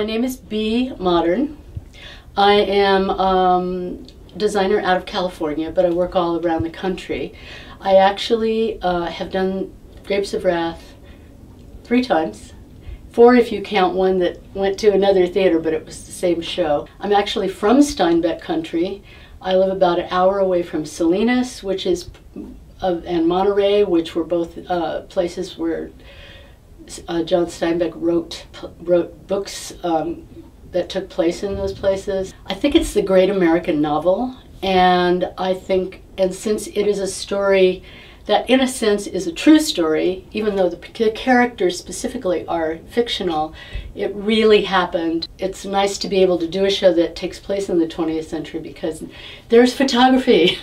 My name is B. Modern. I am designer out of California, but I work all around the country. I actually have done Grapes of Wrath 3 times. 4 if you count one that went to another theater, but it was the same show. I'm actually from Steinbeck country. I live about an hour away from Salinas, which is, and Monterey, which were both places where John Steinbeck wrote books that took place in those places. I think it's the great American novel, and I think, and since it is a story that in a sense is a true story, even though the characters specifically are fictional, it really happened. It's nice to be able to do a show that takes place in the 20th century because there's photography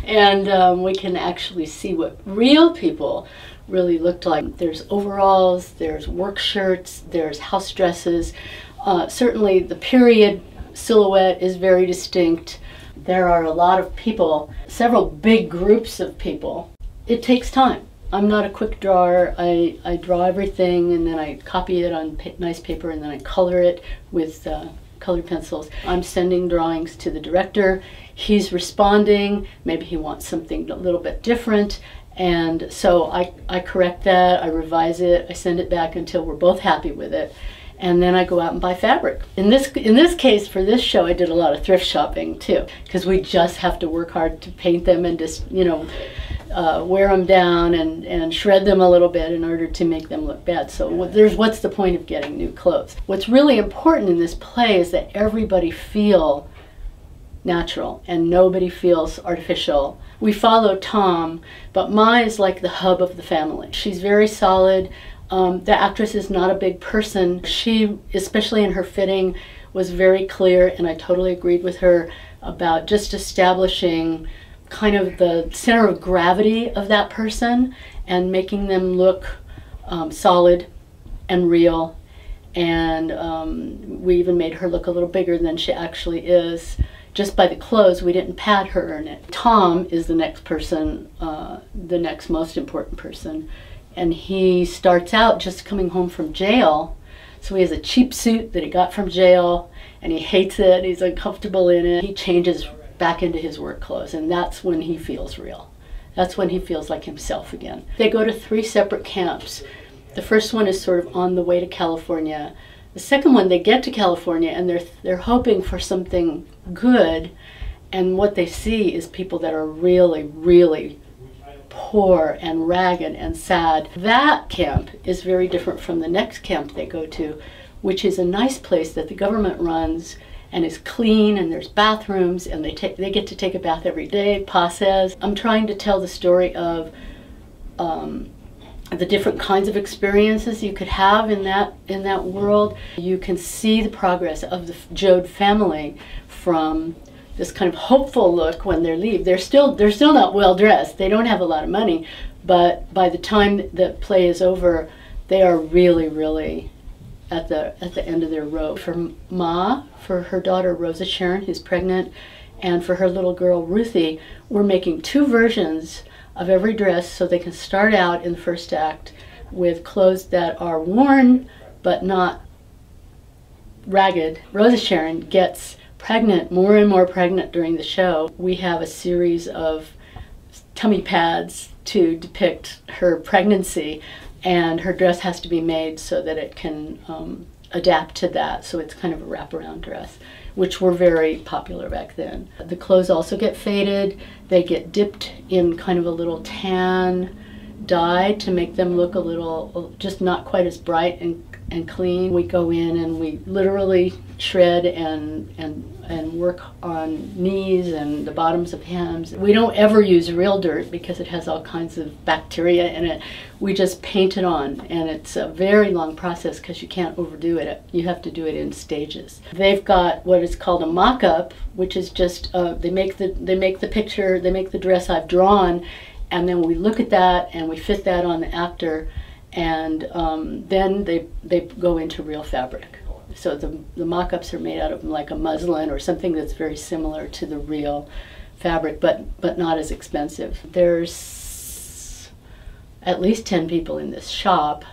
and we can actually see what real people really looked like. There's overalls, there's work shirts, there's house dresses. Certainly the period silhouette is very distinct. There are a lot of people, several big groups of people. It takes time. I'm not a quick drawer. I draw everything and then I copy it on nice paper and then I color it with colored pencils. I'm sending drawings to the director. He's responding. Maybe he wants something a little bit different. And so I correct that, I revise it, I send it back until we're both happy with it. And then I go out and buy fabric. In this case, for this show, I did a lot of thrift shopping too, because we just have to work hard to paint them and just, you know, wear them down and shred them a little bit in order to make them look bad. So what's the point of getting new clothes? What's really important in this play is that everybody feel natural and nobody feels artificial. We follow Tom, but Ma is like the hub of the family. She's very solid. The actress is not a big person. She, especially in her fitting, was very clear, and I totally agreed with her about just establishing kind of the center of gravity of that person and making them look solid and real. And we even made her look a little bigger than she actually is. Just by the clothes, we didn't pad her in it. Tom is the next person, the next most important person. And he starts out just coming home from jail. So he has a cheap suit that he got from jail and he hates it, he's uncomfortable in it. He changes back into his work clothes and that's when he feels real. That's when he feels like himself again. They go to 3 separate camps. The first one is sort of on the way to California. The second one, they get to California and they're hoping for something good, and what they see is people that are really, really poor and ragged and sad. That camp is very different from the next camp they go to, which is a nice place that the government runs and is clean and there's bathrooms and they get to take a bath every day, Pa says. I'm trying to tell the story of the different kinds of experiences you could have in that world. You can see the progress of the Joad family from this kind of hopeful look when they leave. They're still not well dressed. They don't have a lot of money, but by the time the play is over, they are really, really at the end of their rope. For Ma, for her daughter Rosa Sharon, who's pregnant, and for her little girl Ruthie, we're making 2 versions of every dress so they can start out in the first act with clothes that are worn but not ragged. Rosa Sharon gets pregnant, more and more pregnant during the show. We have a series of tummy pads to depict her pregnancy, and her dress has to be made so that it can adapt to that. So it's kind of a wraparound dress, which were very popular back then. The clothes also get faded. They get dipped in kind of a little tan dye to make them look a little, just not quite as bright and clean. We go in and we literally shred and work on knees and the bottoms of hems. We don't ever use real dirt because it has all kinds of bacteria in it. We just paint it on, and it's a very long process because you can't overdo it. You have to do it in stages. They've got what is called a mock-up, which is just they make the picture, they make the dress I've drawn, and then we look at that and we fit that on the actor, and then they go into real fabric. So the mock-ups are made out of like a muslin or something that's very similar to the real fabric, but not as expensive. There's at least 10 people in this shop,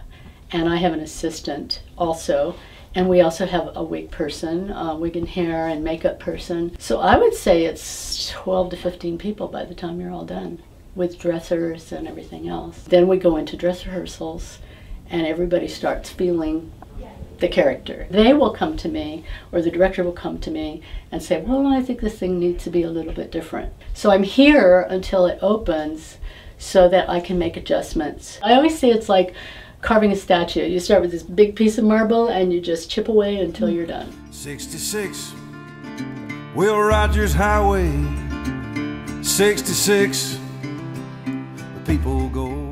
and I have an assistant also, And we also have a wig person, wig and hair and makeup person. So I would say it's 12 to 15 people by the time you're all done, with dressers and everything else. Then we go into dress rehearsals and everybody starts feeling the character. They will come to me, or the director will come to me and say, well, I think this thing needs to be a little bit different. So I'm here until it opens so that I can make adjustments. I always say it's like carving a statue. You start with this big piece of marble and you just chip away until you're done. 66 Will Rogers Highway, 66 the people go